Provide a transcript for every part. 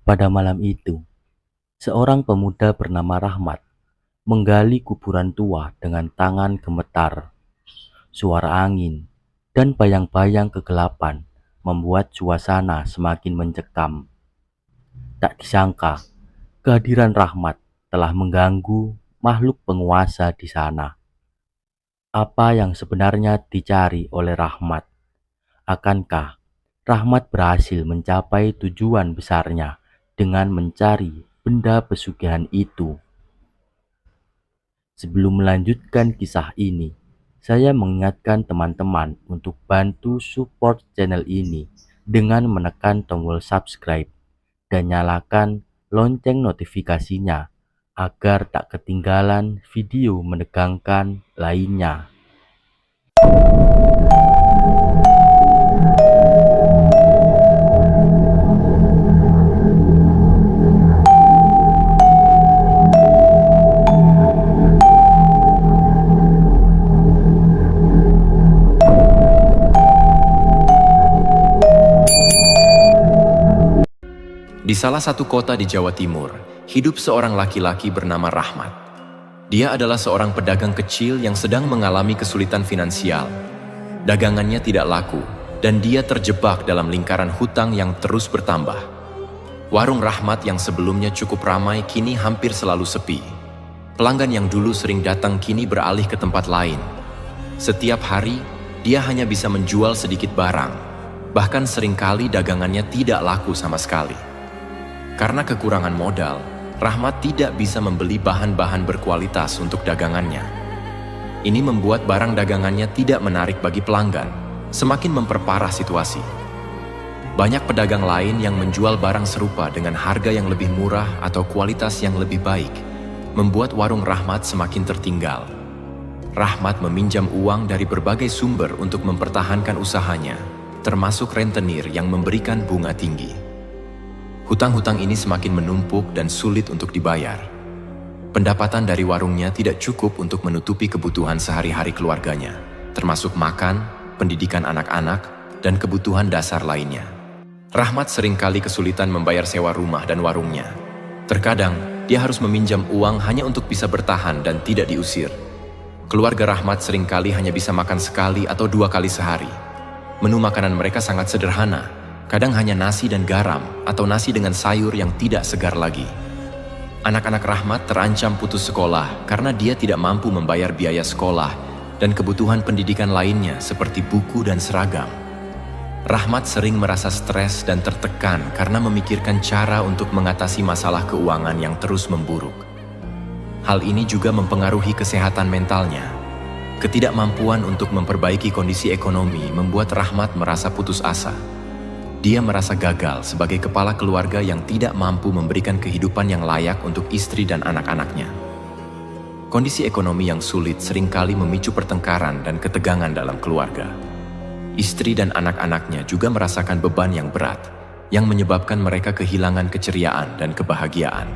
Pada malam itu, seorang pemuda bernama Rahmat menggali kuburan tua dengan tangan gemetar. Suara angin dan bayang-bayang kegelapan membuat suasana semakin mencekam. Tak disangka, kehadiran Rahmat telah mengganggu makhluk penguasa di sana. Apa yang sebenarnya dicari oleh Rahmat? Akankah Rahmat berhasil mencapai tujuan besarnya dengan mencari benda pesugihan itu? Sebelum melanjutkan kisah ini, saya mengingatkan teman-teman untuk bantu support channel ini dengan menekan tombol subscribe dan nyalakan lonceng notifikasinya agar tak ketinggalan video menegangkan lainnya. Di salah satu kota di Jawa Timur, hidup seorang laki-laki bernama Rahmat. Dia adalah seorang pedagang kecil yang sedang mengalami kesulitan finansial. Dagangannya tidak laku, dan dia terjebak dalam lingkaran hutang yang terus bertambah. Warung Rahmat yang sebelumnya cukup ramai kini hampir selalu sepi. Pelanggan yang dulu sering datang kini beralih ke tempat lain. Setiap hari, dia hanya bisa menjual sedikit barang. Bahkan seringkali dagangannya tidak laku sama sekali. Karena kekurangan modal, Rahmat tidak bisa membeli bahan-bahan berkualitas untuk dagangannya. Ini membuat barang dagangannya tidak menarik bagi pelanggan, semakin memperparah situasi. Banyak pedagang lain yang menjual barang serupa dengan harga yang lebih murah atau kualitas yang lebih baik, membuat warung Rahmat semakin tertinggal. Rahmat meminjam uang dari berbagai sumber untuk mempertahankan usahanya, termasuk rentenir yang memberikan bunga tinggi. Hutang-hutang ini semakin menumpuk dan sulit untuk dibayar. Pendapatan dari warungnya tidak cukup untuk menutupi kebutuhan sehari-hari keluarganya, termasuk makan, pendidikan anak-anak, dan kebutuhan dasar lainnya. Rahmat seringkali kesulitan membayar sewa rumah dan warungnya. Terkadang, dia harus meminjam uang hanya untuk bisa bertahan dan tidak diusir. Keluarga Rahmat seringkali hanya bisa makan sekali atau 2 kali sehari. Menu makanan mereka sangat sederhana, kadang hanya nasi dan garam atau nasi dengan sayur yang tidak segar lagi. Anak-anak Rahmat terancam putus sekolah karena dia tidak mampu membayar biaya sekolah dan kebutuhan pendidikan lainnya seperti buku dan seragam. Rahmat sering merasa stres dan tertekan karena memikirkan cara untuk mengatasi masalah keuangan yang terus memburuk. Hal ini juga mempengaruhi kesehatan mentalnya. Ketidakmampuan untuk memperbaiki kondisi ekonomi membuat Rahmat merasa putus asa. Dia merasa gagal sebagai kepala keluarga yang tidak mampu memberikan kehidupan yang layak untuk istri dan anak-anaknya. Kondisi ekonomi yang sulit seringkali memicu pertengkaran dan ketegangan dalam keluarga. Istri dan anak-anaknya juga merasakan beban yang berat, yang menyebabkan mereka kehilangan keceriaan dan kebahagiaan.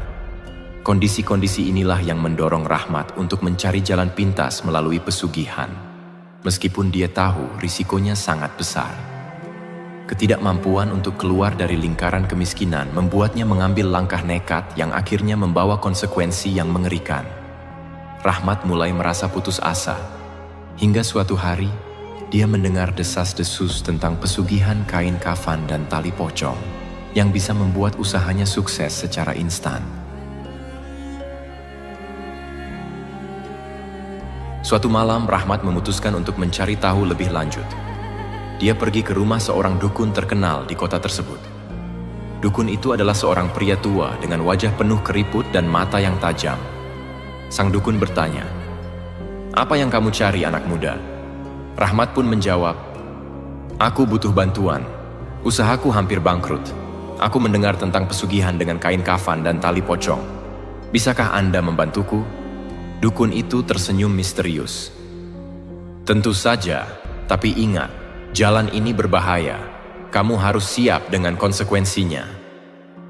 Kondisi-kondisi inilah yang mendorong Rahmat untuk mencari jalan pintas melalui pesugihan, meskipun dia tahu risikonya sangat besar. Ketidakmampuan untuk keluar dari lingkaran kemiskinan membuatnya mengambil langkah nekat yang akhirnya membawa konsekuensi yang mengerikan. Rahmat mulai merasa putus asa, hingga suatu hari dia mendengar desas-desus tentang pesugihan kain kafan dan tali pocong yang bisa membuat usahanya sukses secara instan. Suatu malam, Rahmat memutuskan untuk mencari tahu lebih lanjut. Dia pergi ke rumah seorang dukun terkenal di kota tersebut. Dukun itu adalah seorang pria tua dengan wajah penuh keriput dan mata yang tajam. Sang dukun bertanya, "Apa yang kamu cari, anak muda?" Rahmat pun menjawab, "Aku butuh bantuan. Usahaku hampir bangkrut. Aku mendengar tentang pesugihan dengan kain kafan dan tali pocong. Bisakah Anda membantuku?" Dukun itu tersenyum misterius. "Tentu saja, tapi ingat, jalan ini berbahaya. Kamu harus siap dengan konsekuensinya."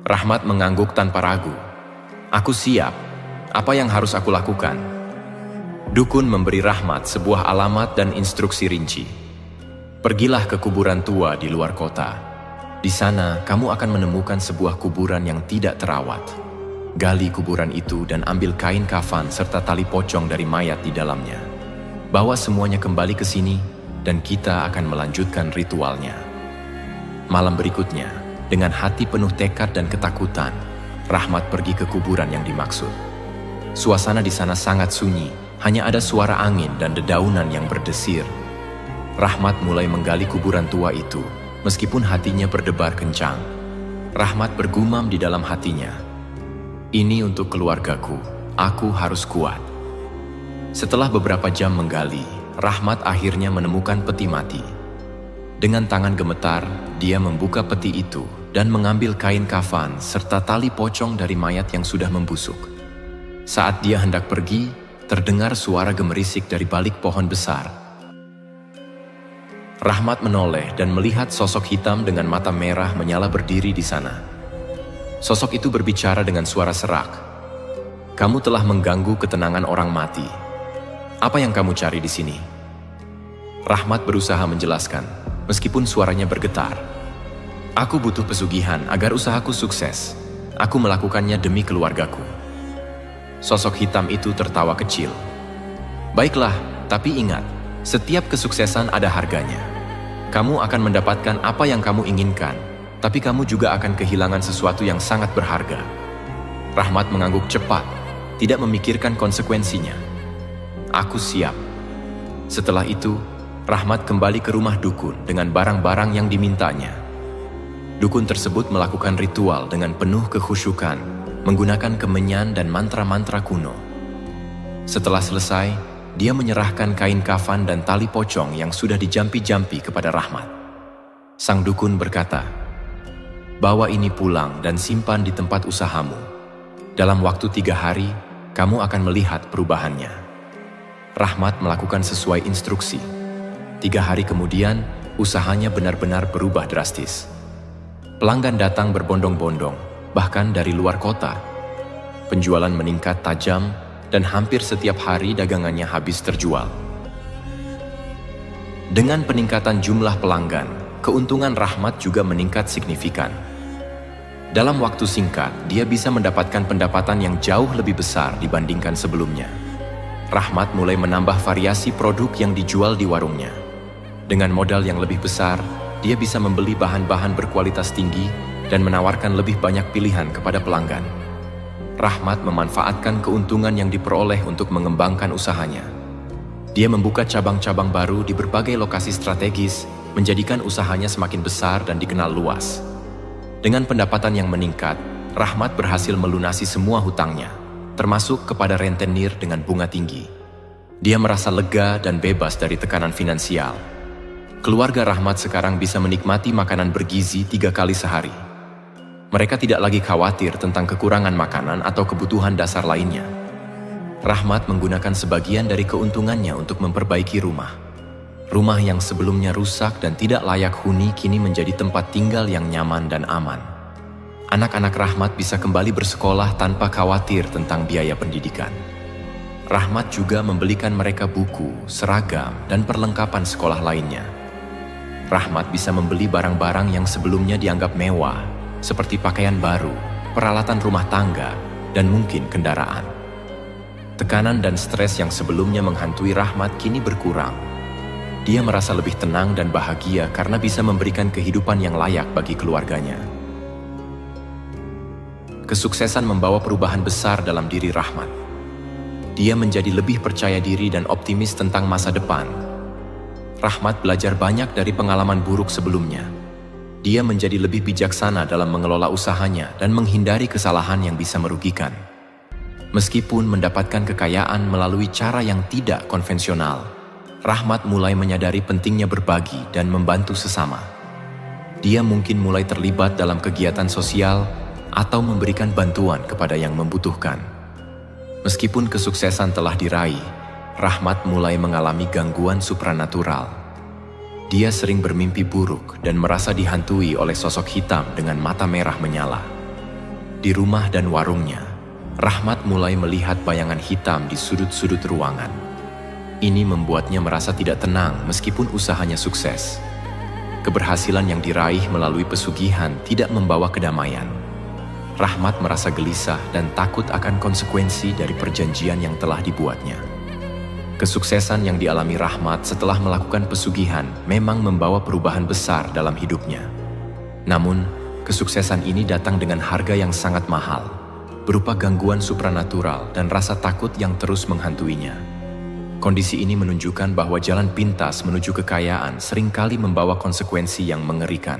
Rahmat mengangguk tanpa ragu. "Aku siap. Apa yang harus aku lakukan?" Dukun memberi Rahmat sebuah alamat dan instruksi rinci. "Pergilah ke kuburan tua di luar kota. Di sana, kamu akan menemukan sebuah kuburan yang tidak terawat. Gali kuburan itu dan ambil kain kafan serta tali pocong dari mayat di dalamnya. Bawa semuanya kembali ke sini, dan kita akan melanjutkan ritualnya. Malam berikutnya, dengan hati penuh tekad dan ketakutan, Rahmat pergi ke kuburan yang dimaksud. Suasana di sana sangat sunyi, hanya ada suara angin dan dedaunan yang berdesir. Rahmat mulai menggali kuburan tua itu, meskipun hatinya berdebar kencang. Rahmat bergumam di dalam hatinya, "Ini untuk keluargaku, aku harus kuat." Setelah beberapa jam menggali, Rahmat akhirnya menemukan peti mati. Dengan tangan gemetar, dia membuka peti itu dan mengambil kain kafan serta tali pocong dari mayat yang sudah membusuk. Saat dia hendak pergi, terdengar suara gemerisik dari balik pohon besar. Rahmat menoleh dan melihat sosok hitam dengan mata merah menyala berdiri di sana. Sosok itu berbicara dengan suara serak. "Kamu telah mengganggu ketenangan orang mati. Apa yang kamu cari di sini?" Rahmat berusaha menjelaskan, meskipun suaranya bergetar. "Aku butuh pesugihan agar usahaku sukses. Aku melakukannya demi keluargaku." Sosok hitam itu tertawa kecil. "Baiklah, tapi ingat, setiap kesuksesan ada harganya. Kamu akan mendapatkan apa yang kamu inginkan, tapi kamu juga akan kehilangan sesuatu yang sangat berharga." Rahmat mengangguk cepat, tidak memikirkan konsekuensinya. "Aku siap." Setelah itu, Rahmat kembali ke rumah dukun dengan barang-barang yang dimintanya. Dukun tersebut melakukan ritual dengan penuh kekhusyukan, menggunakan kemenyan dan mantra-mantra kuno. Setelah selesai, dia menyerahkan kain kafan dan tali pocong yang sudah dijampi-jampi kepada Rahmat. Sang dukun berkata, "Bawa ini pulang dan simpan di tempat usahamu. Dalam waktu 3 hari, kamu akan melihat perubahannya." Rahmat melakukan sesuai instruksi. 3 hari kemudian, usahanya benar-benar berubah drastis. Pelanggan datang berbondong-bondong, bahkan dari luar kota. Penjualan meningkat tajam, dan hampir setiap hari dagangannya habis terjual. Dengan peningkatan jumlah pelanggan, keuntungan Rahmat juga meningkat signifikan. Dalam waktu singkat, dia bisa mendapatkan pendapatan yang jauh lebih besar dibandingkan sebelumnya. Rahmat mulai menambah variasi produk yang dijual di warungnya. Dengan modal yang lebih besar, dia bisa membeli bahan-bahan berkualitas tinggi dan menawarkan lebih banyak pilihan kepada pelanggan. Rahmat memanfaatkan keuntungan yang diperoleh untuk mengembangkan usahanya. Dia membuka cabang-cabang baru di berbagai lokasi strategis, menjadikan usahanya semakin besar dan dikenal luas. Dengan pendapatan yang meningkat, Rahmat berhasil melunasi semua hutangnya, termasuk kepada rentenir dengan bunga tinggi. Dia merasa lega dan bebas dari tekanan finansial. Keluarga Rahmat sekarang bisa menikmati makanan bergizi 3 kali sehari. Mereka tidak lagi khawatir tentang kekurangan makanan atau kebutuhan dasar lainnya. Rahmat menggunakan sebagian dari keuntungannya untuk memperbaiki rumah. Rumah yang sebelumnya rusak dan tidak layak huni kini menjadi tempat tinggal yang nyaman dan aman. Anak-anak Rahmat bisa kembali bersekolah tanpa khawatir tentang biaya pendidikan. Rahmat juga membelikan mereka buku, seragam, dan perlengkapan sekolah lainnya. Rahmat bisa membeli barang-barang yang sebelumnya dianggap mewah, seperti pakaian baru, peralatan rumah tangga, dan mungkin kendaraan. Tekanan dan stres yang sebelumnya menghantui Rahmat kini berkurang. Dia merasa lebih tenang dan bahagia karena bisa memberikan kehidupan yang layak bagi keluarganya. Kesuksesan membawa perubahan besar dalam diri Rahmat. Dia menjadi lebih percaya diri dan optimis tentang masa depan. Rahmat belajar banyak dari pengalaman buruk sebelumnya. Dia menjadi lebih bijaksana dalam mengelola usahanya dan menghindari kesalahan yang bisa merugikan. Meskipun mendapatkan kekayaan melalui cara yang tidak konvensional, Rahmat mulai menyadari pentingnya berbagi dan membantu sesama. Dia mungkin mulai terlibat dalam kegiatan sosial atau memberikan bantuan kepada yang membutuhkan. Meskipun kesuksesan telah diraih, Rahmat mulai mengalami gangguan supranatural. Dia sering bermimpi buruk dan merasa dihantui oleh sosok hitam dengan mata merah menyala. Di rumah dan warungnya, Rahmat mulai melihat bayangan hitam di sudut-sudut ruangan. Ini membuatnya merasa tidak tenang meskipun usahanya sukses. keberhasilan yang diraih melalui pesugihan tidak membawa kedamaian. Rahmat merasa gelisah dan takut akan konsekuensi dari perjanjian yang telah dibuatnya. Kesuksesan yang dialami Rahmat setelah melakukan pesugihan memang membawa perubahan besar dalam hidupnya. Namun, kesuksesan ini datang dengan harga yang sangat mahal, berupa gangguan supranatural dan rasa takut yang terus menghantuinya. Kondisi ini menunjukkan bahwa jalan pintas menuju kekayaan seringkali membawa konsekuensi yang mengerikan.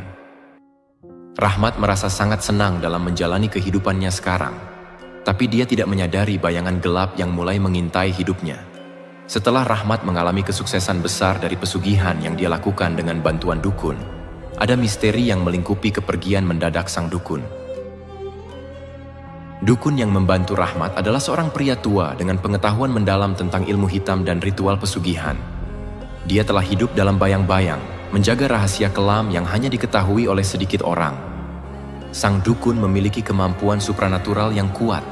Rahmat merasa sangat senang dalam menjalani kehidupannya sekarang, tapi dia tidak menyadari bayangan gelap yang mulai mengintai hidupnya. Setelah Rahmat mengalami kesuksesan besar dari pesugihan yang dia lakukan dengan bantuan dukun, ada misteri yang melingkupi kepergian mendadak sang dukun. Dukun yang membantu Rahmat adalah seorang pria tua dengan pengetahuan mendalam tentang ilmu hitam dan ritual pesugihan. Dia telah hidup dalam bayang-bayang, menjaga rahasia kelam yang hanya diketahui oleh sedikit orang. Sang dukun memiliki kemampuan supranatural yang kuat.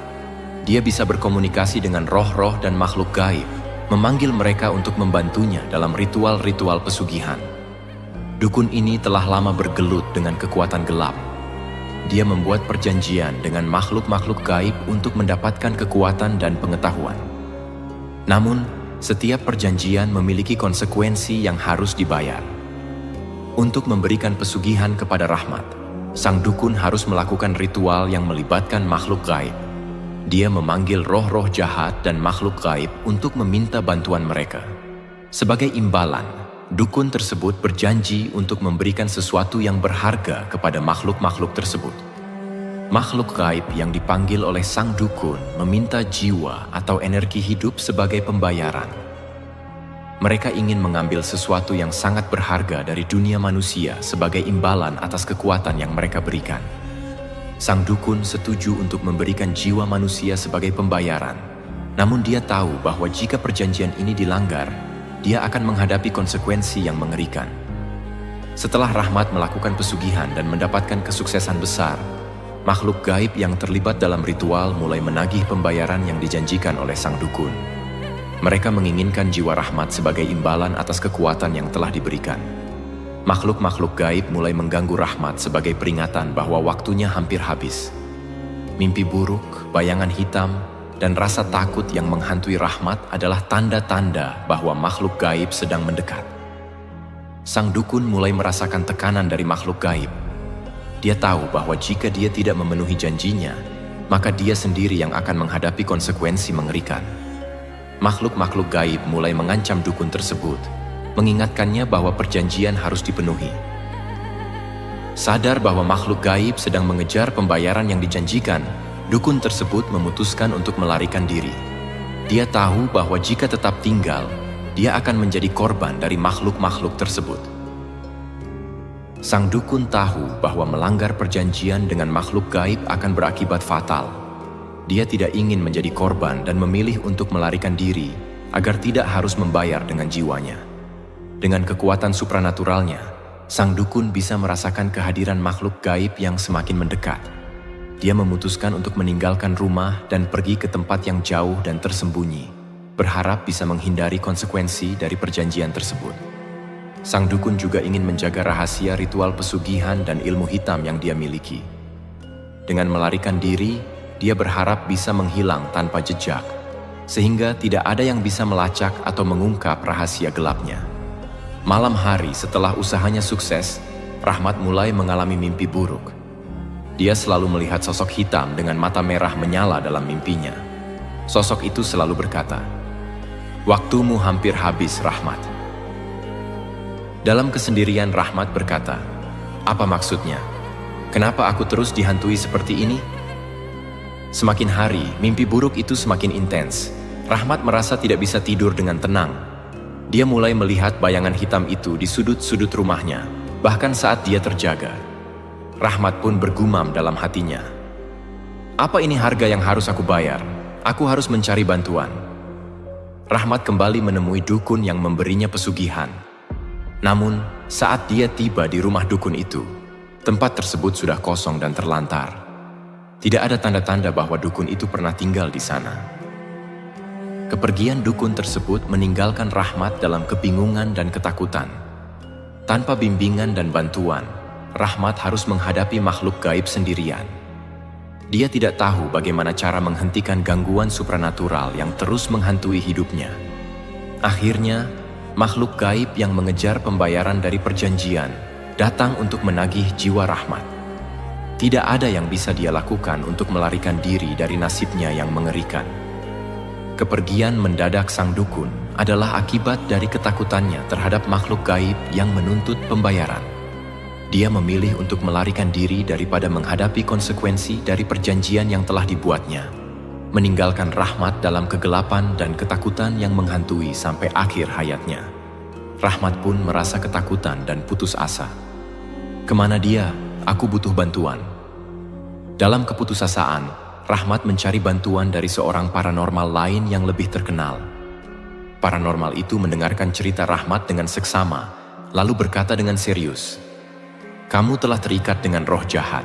Dia bisa berkomunikasi dengan roh-roh dan makhluk gaib, memanggil mereka untuk membantunya dalam ritual-ritual pesugihan. Dukun ini telah lama bergelut dengan kekuatan gelap. Dia membuat perjanjian dengan makhluk-makhluk gaib untuk mendapatkan kekuatan dan pengetahuan. Namun, setiap perjanjian memiliki konsekuensi yang harus dibayar. Untuk memberikan pesugihan kepada Rahmat, sang dukun harus melakukan ritual yang melibatkan makhluk gaib. Dia memanggil roh-roh jahat dan makhluk gaib untuk meminta bantuan mereka. Sebagai imbalan, dukun tersebut berjanji untuk memberikan sesuatu yang berharga kepada makhluk-makhluk tersebut. Makhluk gaib yang dipanggil oleh sang dukun meminta jiwa atau energi hidup sebagai pembayaran. Mereka ingin mengambil sesuatu yang sangat berharga dari dunia manusia sebagai imbalan atas kekuatan yang mereka berikan. Sang dukun setuju untuk memberikan jiwa manusia sebagai pembayaran. Namun dia tahu bahwa jika perjanjian ini dilanggar, dia akan menghadapi konsekuensi yang mengerikan. Setelah Rahmat melakukan pesugihan dan mendapatkan kesuksesan besar, makhluk gaib yang terlibat dalam ritual mulai menagih pembayaran yang dijanjikan oleh sang dukun. Mereka menginginkan jiwa Rahmat sebagai imbalan atas kekuatan yang telah diberikan. Makhluk-makhluk gaib mulai mengganggu Rahmat sebagai peringatan bahwa waktunya hampir habis. Mimpi buruk, bayangan hitam, dan rasa takut yang menghantui Rahmat adalah tanda-tanda bahwa makhluk gaib sedang mendekat. Sang dukun mulai merasakan tekanan dari makhluk gaib. Dia tahu bahwa jika dia tidak memenuhi janjinya, maka dia sendiri yang akan menghadapi konsekuensi mengerikan. Makhluk-makhluk gaib mulai mengancam dukun tersebut, mengingatkannya bahwa perjanjian harus dipenuhi. Sadar bahwa makhluk gaib sedang mengejar pembayaran yang dijanjikan, dukun tersebut memutuskan untuk melarikan diri. Dia tahu bahwa jika tetap tinggal, dia akan menjadi korban dari makhluk-makhluk tersebut. Sang dukun tahu bahwa melanggar perjanjian dengan makhluk gaib akan berakibat fatal. Dia tidak ingin menjadi korban dan memilih untuk melarikan diri agar tidak harus membayar dengan jiwanya. Dengan kekuatan supranaturalnya, sang dukun bisa merasakan kehadiran makhluk gaib yang semakin mendekat. Dia memutuskan untuk meninggalkan rumah dan pergi ke tempat yang jauh dan tersembunyi, berharap bisa menghindari konsekuensi dari perjanjian tersebut. Sang dukun juga ingin menjaga rahasia ritual pesugihan dan ilmu hitam yang dia miliki. Dengan melarikan diri, dia berharap bisa menghilang tanpa jejak, sehingga tidak ada yang bisa melacak atau mengungkap rahasia gelapnya. Malam hari setelah usahanya sukses, Rahmat mulai mengalami mimpi buruk. Dia selalu melihat sosok hitam dengan mata merah menyala dalam mimpinya. Sosok itu selalu berkata, "Waktumu hampir habis, Rahmat." Dalam kesendirian, Rahmat berkata, "Apa maksudnya? Kenapa aku terus dihantui seperti ini?" Semakin hari, mimpi buruk itu semakin intens. Rahmat merasa tidak bisa tidur dengan tenang. Dia mulai melihat bayangan hitam itu di sudut-sudut rumahnya, bahkan saat dia terjaga. Rahmat pun bergumam dalam hatinya, "Apa ini harga yang harus aku bayar? Aku harus mencari bantuan." Rahmat kembali menemui dukun yang memberinya pesugihan. Namun, saat dia tiba di rumah dukun itu, tempat tersebut sudah kosong dan terlantar. Tidak ada tanda-tanda bahwa dukun itu pernah tinggal di sana. Kepergian dukun tersebut meninggalkan Rahmat dalam kebingungan dan ketakutan. Tanpa bimbingan dan bantuan, Rahmat harus menghadapi makhluk gaib sendirian. Dia tidak tahu bagaimana cara menghentikan gangguan supranatural yang terus menghantui hidupnya. Akhirnya, makhluk gaib yang mengejar pembayaran dari perjanjian datang untuk menagih jiwa Rahmat. Tidak ada yang bisa dia lakukan untuk melarikan diri dari nasibnya yang mengerikan. Kepergian mendadak sang dukun adalah akibat dari ketakutannya terhadap makhluk gaib yang menuntut pembayaran. Dia memilih untuk melarikan diri daripada menghadapi konsekuensi dari perjanjian yang telah dibuatnya, meninggalkan Rahmat dalam kegelapan dan ketakutan yang menghantui sampai akhir hayatnya. Rahmat pun merasa ketakutan dan putus asa. Kemana dia? Aku butuh bantuan. Dalam keputusasaan, Rahmat mencari bantuan dari seorang paranormal lain yang lebih terkenal. Paranormal itu mendengarkan cerita Rahmat dengan seksama, lalu berkata dengan serius, "Kamu telah terikat dengan roh jahat.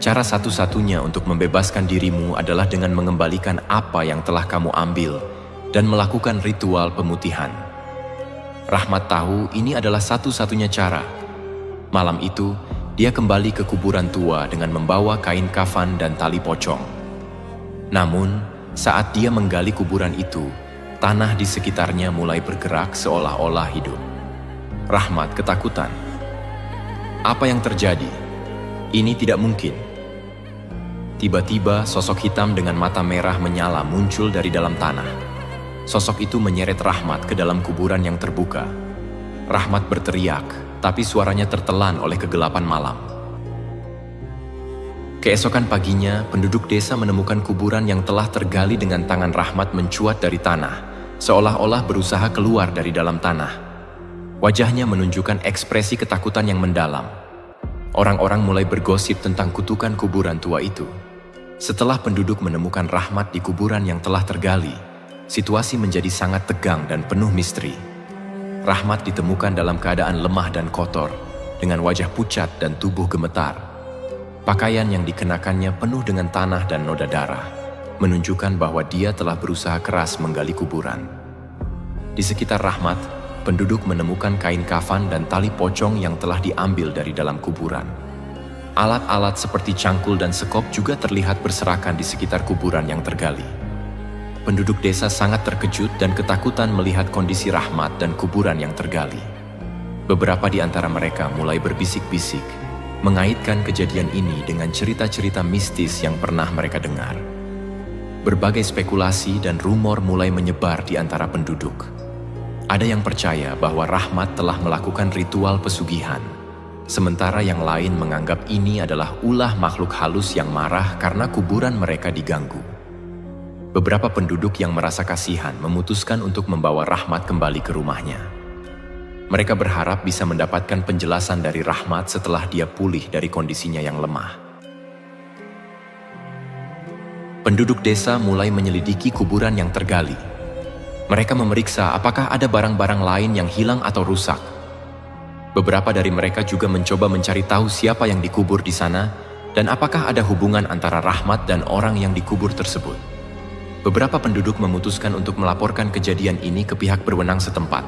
Cara satu-satunya untuk membebaskan dirimu adalah dengan mengembalikan apa yang telah kamu ambil dan melakukan ritual pemutihan." Rahmat tahu ini adalah satu-satunya cara. Malam itu, dia kembali ke kuburan tua dengan membawa kain kafan dan tali pocong. Namun, saat dia menggali kuburan itu, tanah di sekitarnya mulai bergerak seolah-olah hidup. Rahmat ketakutan. Apa yang terjadi? Ini tidak mungkin. Tiba-tiba sosok hitam dengan mata merah menyala muncul dari dalam tanah. Sosok itu menyeret Rahmat ke dalam kuburan yang terbuka. Rahmat berteriak, tapi suaranya tertelan oleh kegelapan malam. Keesokan paginya, penduduk desa menemukan kuburan yang telah tergali dengan tangan Rahmat mencuat dari tanah, seolah-olah berusaha keluar dari dalam tanah. Wajahnya menunjukkan ekspresi ketakutan yang mendalam. Orang-orang mulai bergosip tentang kutukan kuburan tua itu. Setelah penduduk menemukan Rahmat di kuburan yang telah tergali, situasi menjadi sangat tegang dan penuh misteri. Rahmat ditemukan dalam keadaan lemah dan kotor, dengan wajah pucat dan tubuh gemetar. Pakaian yang dikenakannya penuh dengan tanah dan noda darah, menunjukkan bahwa dia telah berusaha keras menggali kuburan. Di sekitar Rahmat, penduduk menemukan kain kafan dan tali pocong yang telah diambil dari dalam kuburan. Alat-alat seperti cangkul dan sekop juga terlihat berserakan di sekitar kuburan yang tergali. Penduduk desa sangat terkejut dan ketakutan melihat kondisi Rahmat dan kuburan yang tergali. Beberapa di antara mereka mulai berbisik-bisik, mengaitkan kejadian ini dengan cerita-cerita mistis yang pernah mereka dengar. Berbagai spekulasi dan rumor mulai menyebar di antara penduduk. Ada yang percaya bahwa Rahmat telah melakukan ritual pesugihan, sementara yang lain menganggap ini adalah ulah makhluk halus yang marah karena kuburan mereka diganggu. Beberapa penduduk yang merasa kasihan memutuskan untuk membawa Rahmat kembali ke rumahnya. Mereka berharap bisa mendapatkan penjelasan dari Rahmat setelah dia pulih dari kondisinya yang lemah. Penduduk desa mulai menyelidiki kuburan yang tergali. Mereka memeriksa apakah ada barang-barang lain yang hilang atau rusak. Beberapa dari mereka juga mencoba mencari tahu siapa yang dikubur di sana dan apakah ada hubungan antara Rahmat dan orang yang dikubur tersebut. Beberapa penduduk memutuskan untuk melaporkan kejadian ini ke pihak berwenang setempat.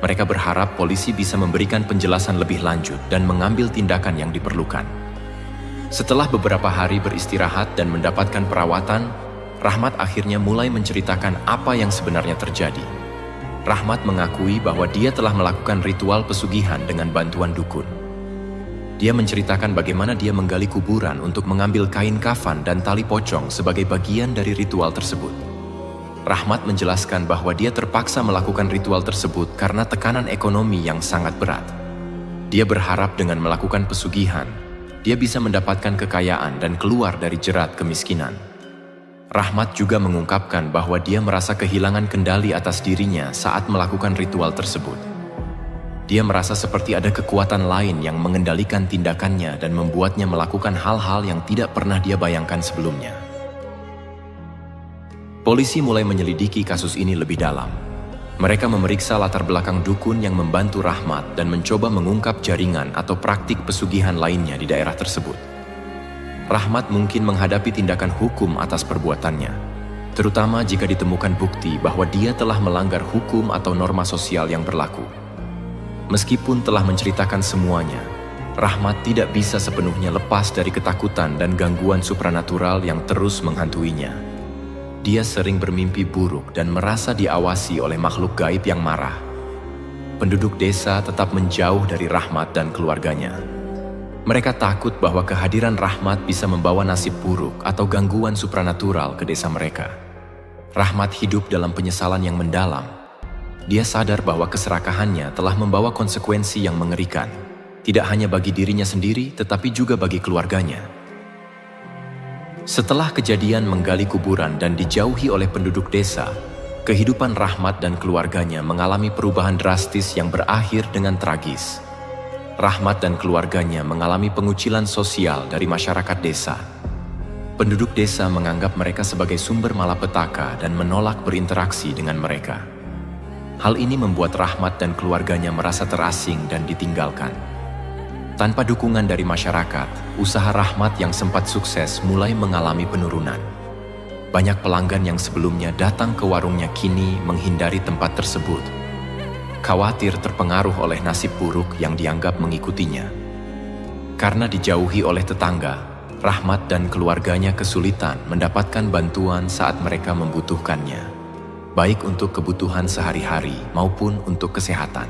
Mereka berharap polisi bisa memberikan penjelasan lebih lanjut dan mengambil tindakan yang diperlukan. Setelah beberapa hari beristirahat dan mendapatkan perawatan, Rahmat akhirnya mulai menceritakan apa yang sebenarnya terjadi. Rahmat mengakui bahwa dia telah melakukan ritual pesugihan dengan bantuan dukun. Dia menceritakan bagaimana dia menggali kuburan untuk mengambil kain kafan dan tali pocong sebagai bagian dari ritual tersebut. Rahmat menjelaskan bahwa dia terpaksa melakukan ritual tersebut karena tekanan ekonomi yang sangat berat. Dia berharap dengan melakukan pesugihan, dia bisa mendapatkan kekayaan dan keluar dari jerat kemiskinan. Rahmat juga mengungkapkan bahwa dia merasa kehilangan kendali atas dirinya saat melakukan ritual tersebut. Dia merasa seperti ada kekuatan lain yang mengendalikan tindakannya dan membuatnya melakukan hal-hal yang tidak pernah dia bayangkan sebelumnya. Polisi mulai menyelidiki kasus ini lebih dalam. Mereka memeriksa latar belakang dukun yang membantu Rahmat dan mencoba mengungkap jaringan atau praktik pesugihan lainnya di daerah tersebut. Rahmat mungkin menghadapi tindakan hukum atas perbuatannya, terutama jika ditemukan bukti bahwa dia telah melanggar hukum atau norma sosial yang berlaku. Meskipun telah menceritakan semuanya, Rahmat tidak bisa sepenuhnya lepas dari ketakutan dan gangguan supranatural yang terus menghantuinya. Dia sering bermimpi buruk dan merasa diawasi oleh makhluk gaib yang marah. Penduduk desa tetap menjauh dari Rahmat dan keluarganya. Mereka takut bahwa kehadiran Rahmat bisa membawa nasib buruk atau gangguan supranatural ke desa mereka. Rahmat hidup dalam penyesalan yang mendalam. Dia sadar bahwa keserakahannya telah membawa konsekuensi yang mengerikan, tidak hanya bagi dirinya sendiri, tetapi juga bagi keluarganya. Setelah kejadian menggali kuburan dan dijauhi oleh penduduk desa, kehidupan Rahmat dan keluarganya mengalami perubahan drastis yang berakhir dengan tragis. Rahmat dan keluarganya mengalami pengucilan sosial dari masyarakat desa. Penduduk desa menganggap mereka sebagai sumber malapetaka dan menolak berinteraksi dengan mereka. Hal ini membuat Rahmat dan keluarganya merasa terasing dan ditinggalkan. Tanpa dukungan dari masyarakat, usaha Rahmat yang sempat sukses mulai mengalami penurunan. Banyak pelanggan yang sebelumnya datang ke warungnya kini menghindari tempat tersebut, khawatir terpengaruh oleh nasib buruk yang dianggap mengikutinya. Karena dijauhi oleh tetangga, Rahmat dan keluarganya kesulitan mendapatkan bantuan saat mereka membutuhkannya, baik untuk kebutuhan sehari-hari maupun untuk kesehatan.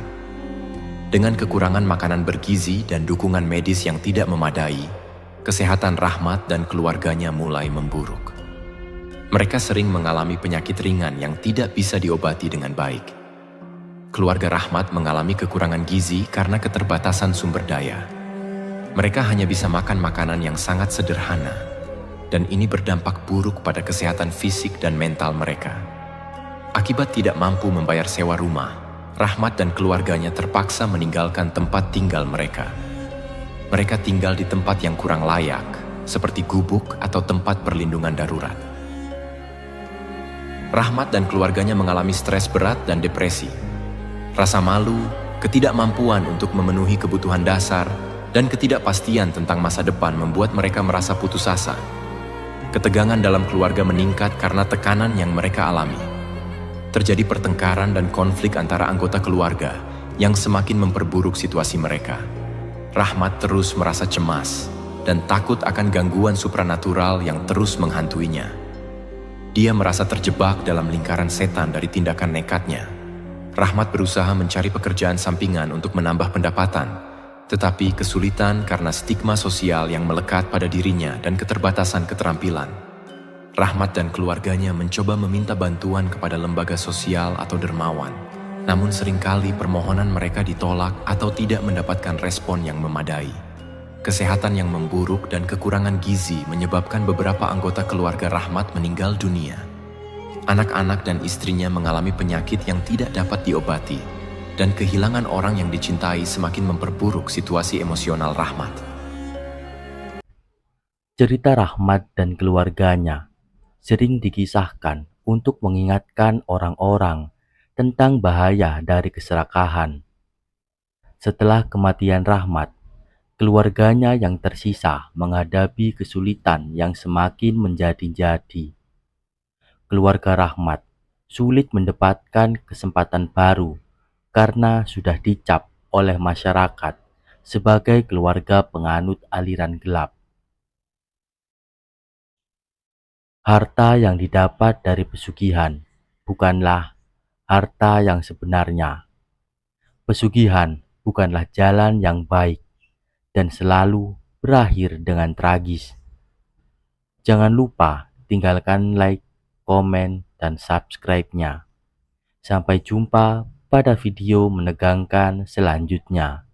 Dengan kekurangan makanan bergizi dan dukungan medis yang tidak memadai, kesehatan Rahmat dan keluarganya mulai memburuk. Mereka sering mengalami penyakit ringan yang tidak bisa diobati dengan baik. Keluarga Rahmat mengalami kekurangan gizi karena keterbatasan sumber daya. Mereka hanya bisa makan makanan yang sangat sederhana, dan ini berdampak buruk pada kesehatan fisik dan mental mereka. Akibat tidak mampu membayar sewa rumah, Rahmat dan keluarganya terpaksa meninggalkan tempat tinggal mereka. Mereka tinggal di tempat yang kurang layak, seperti gubuk atau tempat perlindungan darurat. Rahmat dan keluarganya mengalami stres berat dan depresi. Rasa malu, ketidakmampuan untuk memenuhi kebutuhan dasar, dan ketidakpastian tentang masa depan membuat mereka merasa putus asa. Ketegangan dalam keluarga meningkat karena tekanan yang mereka alami. Terjadi pertengkaran dan konflik antara anggota keluarga yang semakin memperburuk situasi mereka. Rahmat terus merasa cemas dan takut akan gangguan supranatural yang terus menghantuinya. Dia merasa terjebak dalam lingkaran setan dari tindakan nekatnya. Rahmat berusaha mencari pekerjaan sampingan untuk menambah pendapatan, tetapi kesulitan karena stigma sosial yang melekat pada dirinya dan keterbatasan keterampilan. Rahmat dan keluarganya mencoba meminta bantuan kepada lembaga sosial atau dermawan, namun seringkali permohonan mereka ditolak atau tidak mendapatkan respon yang memadai. Kesehatan yang memburuk dan kekurangan gizi menyebabkan beberapa anggota keluarga Rahmat meninggal dunia. Anak-anak dan istrinya mengalami penyakit yang tidak dapat diobati, dan kehilangan orang yang dicintai semakin memperburuk situasi emosional Rahmat. Cerita Rahmat dan keluarganya sering dikisahkan untuk mengingatkan orang-orang tentang bahaya dari keserakahan. Setelah kematian Rahmat, keluarganya yang tersisa menghadapi kesulitan yang semakin menjadi-jadi. Keluarga Rahmat sulit mendapatkan kesempatan baru karena sudah dicap oleh masyarakat sebagai keluarga penganut aliran gelap. Harta yang didapat dari pesugihan bukanlah harta yang sebenarnya. Pesugihan bukanlah jalan yang baik dan selalu berakhir dengan tragis. Jangan lupa tinggalkan like, komen, dan subscribe-nya. Sampai jumpa pada video menegangkan selanjutnya.